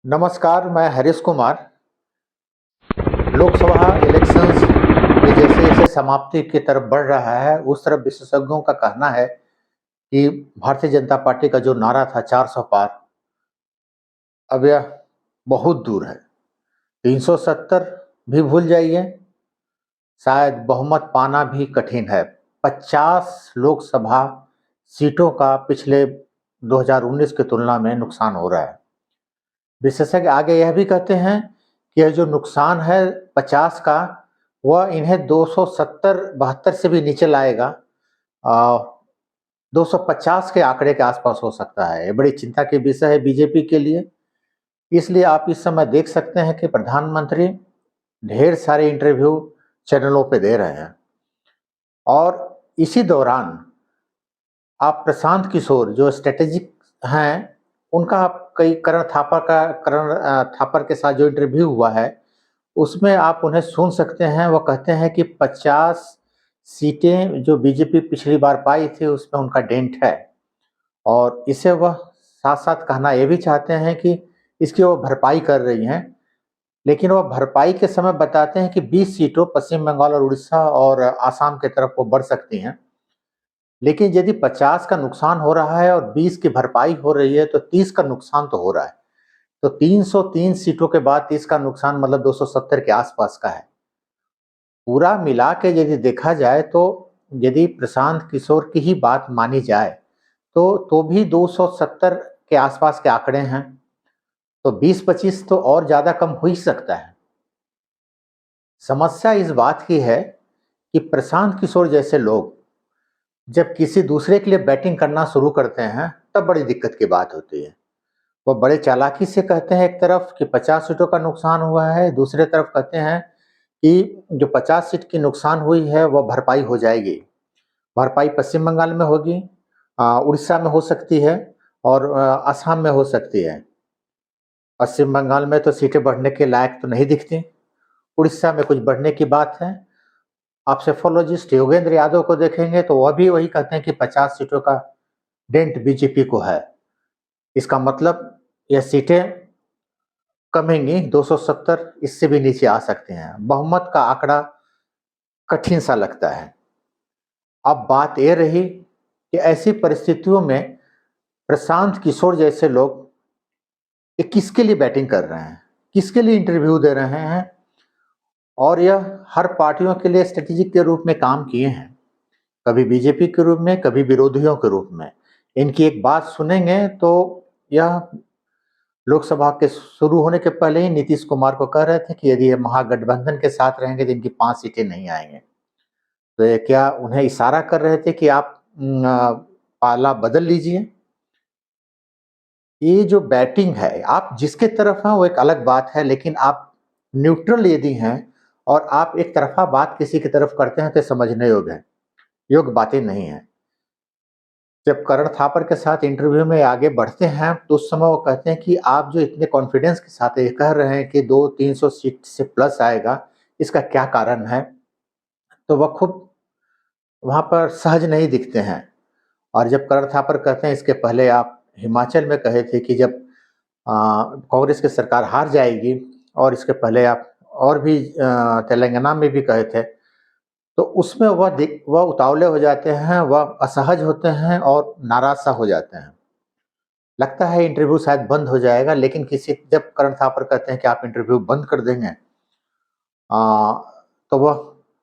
नमस्कार, मैं हरीश कुमार। लोकसभा इलेक्शंस ये जैसे-जैसे समाप्ति की तरफ बढ़ रहा है, उस तरफ विशेषज्ञों का कहना है कि भारतीय जनता पार्टी का जो नारा था 400 पार, अब यह बहुत दूर है। 370 भी भूल जाइए, शायद बहुमत पाना भी कठिन है। 50 लोकसभा सीटों का पिछले 2019 की तुलना में नुकसान हो रहा है। विशेषज्ञ आगे यह भी कहते हैं कि यह जो नुकसान है 50 का, वह इन्हें 270-72 से भी नीचे लाएगा। 250 के आंकड़े के आसपास हो सकता है। ये बड़ी चिंता की विषय है बीजेपी के लिए। इसलिए आप इस समय देख सकते हैं कि प्रधानमंत्री ढेर सारे इंटरव्यू चैनलों पे दे रहे हैं और इसी दौरान आप प्रशांत किशोर जो स्ट्रेटेजिक हैं, उनका आप कई करण थापर के साथ जो इंटरव्यू हुआ है, उसमें आप उन्हें सुन सकते हैं। वो कहते हैं कि 50 सीटें जो बीजेपी पिछली बार पाई थी, उसमें उनका डेंट है और इसे वह साथ-साथ कहना ये भी चाहते हैं कि इसकी वो भरपाई कर रही हैं। लेकिन वह भरपाई के समय बताते हैं कि 20 सीटों पश्चिम बंगाल और उड़ीसा और आसाम की तरफ वो बढ़ सकती हैं। लेकिन यदि 50 का नुकसान हो रहा है और 20 की भरपाई हो रही है, तो 30 का नुकसान तो हो रहा है। तो 303 सीटों के बाद 30 का नुकसान मतलब 270 के आसपास का है। पूरा मिला के यदि देखा जाए तो यदि प्रशांत किशोर की ही बात मानी जाए, तो भी 270 के आसपास के आंकड़े हैं। तो 20-25 तो और ज़्यादा कम हो ही सकता है। समस्या इस बात की है कि प्रशांत किशोर जैसे लोग जब किसी दूसरे के लिए बैटिंग करना शुरू करते हैं, तब बड़ी दिक्कत की बात होती है। वो बड़े चालाकी से कहते हैं एक तरफ कि 50 सीटों का नुकसान हुआ है, दूसरी तरफ कहते हैं कि जो 50 सीट की नुकसान हुई है, वह भरपाई हो जाएगी। भरपाई पश्चिम बंगाल में होगी, उड़ीसा में हो सकती है और असम में हो सकती है। पश्चिम बंगाल में तो सीटें बढ़ने के लायक तो नहीं दिखती। उड़ीसा में कुछ बढ़ने की बात है। आप सेफोलॉजिस्ट योगेंद्र यादव को देखेंगे तो वह भी वही कहते हैं कि 50 सीटों का डेंट बीजेपी को है। इसका मतलब यह सीटें कमेंगी, 270 इससे भी नीचे आ सकते हैं। बहुमत का आंकड़ा कठिन सा लगता है। अब बात ये रही कि ऐसी परिस्थितियों में प्रशांत किशोर जैसे लोग ये किसके लिए बैटिंग कर रहे हैं, किसके लिए इंटरव्यू दे रहे हैं और यह हर पार्टियों के लिए स्ट्रेटेजिक के रूप में काम किए हैं। कभी बीजेपी के रूप में, कभी विरोधियों के रूप में। इनकी एक बात सुनेंगे तो यह लोकसभा के शुरू होने के पहले ही नीतीश कुमार को कह रहे थे कि यदि ये महागठबंधन के साथ रहेंगे तो इनकी 5 सीटें नहीं आएँगे। तो ये क्या उन्हें इशारा कर रहे थे कि आप पाला बदल लीजिए? ये जो बैटिंग है, आप जिसके तरफ हैं वो एक अलग बात है, लेकिन आप न्यूट्रल यदि हैं और आप एक तरफ़ा बात किसी की तरफ करते हैं तो समझने योग्य बातें नहीं हैं। जब करण थापर के साथ इंटरव्यू में आगे बढ़ते हैं, तो उस समय वो कहते हैं कि आप जो इतने कॉन्फिडेंस के साथ ये कह रहे हैं कि 200-300 सीट से प्लस आएगा, इसका क्या कारण है? तो वह खुद वहाँ पर सहज नहीं दिखते हैं। और जब करण थापर कहते हैं इसके पहले आप हिमाचल में कहे थे कि जब कांग्रेस की सरकार हार जाएगी और इसके पहले आप और भी तेलंगाना में भी कहे थे, तो उसमें वह उतावले हो जाते हैं, वह असहज होते हैं और नाराज़-सा हो जाते हैं। लगता है इंटरव्यू शायद बंद हो जाएगा, लेकिन किसी जब करण थापर कहते हैं कि आप इंटरव्यू बंद कर देंगे, अ, तो वह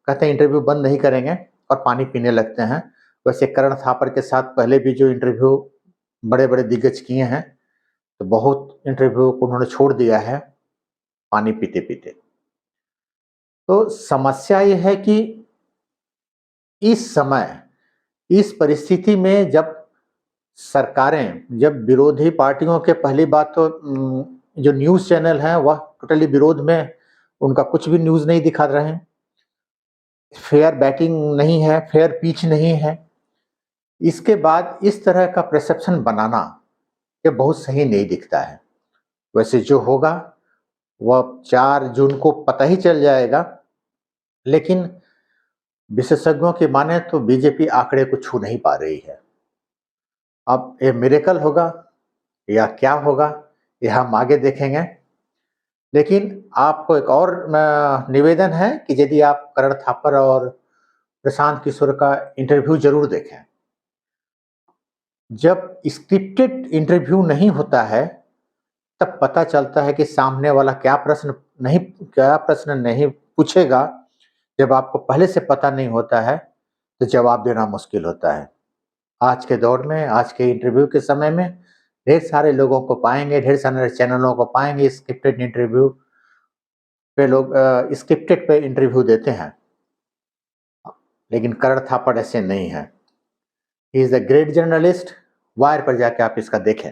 कहते हैं इंटरव्यू बंद नहीं करेंगे और पानी पीने लगते हैं। वैसे करण थापर के साथ पहले भी जो इंटरव्यू बड़े-बड़े दिग्गज किए हैं, तो बहुत इंटरव्यू को उन्होंने छोड़ दिया है, पानी पीते-पीते। तो समस्या ये है कि इस समय, इस परिस्थिति में जब विरोधी पार्टियों के पहली बात तो जो न्यूज़ चैनल हैं वह टोटली विरोध में, उनका कुछ भी न्यूज़ नहीं दिखा रहे हैं। फेयर बैटिंग नहीं है, फेयर पिच नहीं है। इसके बाद इस तरह का परसेप्शन बनाना, ये बहुत सही नहीं दिखता है। वैसे जो होगा, वह 4 जून को पता ही चल जाएगा, लेकिन विशेषज्ञों की माने तो बीजेपी आंकड़े को छू नहीं पा रही है। अब ये मिरेकल होगा या क्या होगा, ये हम आगे देखेंगे। लेकिन आपको एक और निवेदन है कि यदि आप करण थापर और प्रशांत किशोर का इंटरव्यू ज़रूर देखें। जब स्क्रिप्टेड इंटरव्यू नहीं होता है, तब पता चलता है कि सामने वाला क्या प्रश्न नहीं पूछेगा। जब आपको पहले से पता नहीं होता है, तो जवाब देना मुश्किल होता है। आज के दौर में, आज के इंटरव्यू के समय में ढेर सारे लोगों को पाएँगे, ढेर सारे चैनलों को पाएँगे स्क्रिप्टेड इंटरव्यू पे लोग स्क्रिप्टेड पे इंटरव्यू देते हैं। लेकिन करण थापड़ ऐसे नहीं हैं। He is a great journalist. Wire पर जाके आप इसका देखें।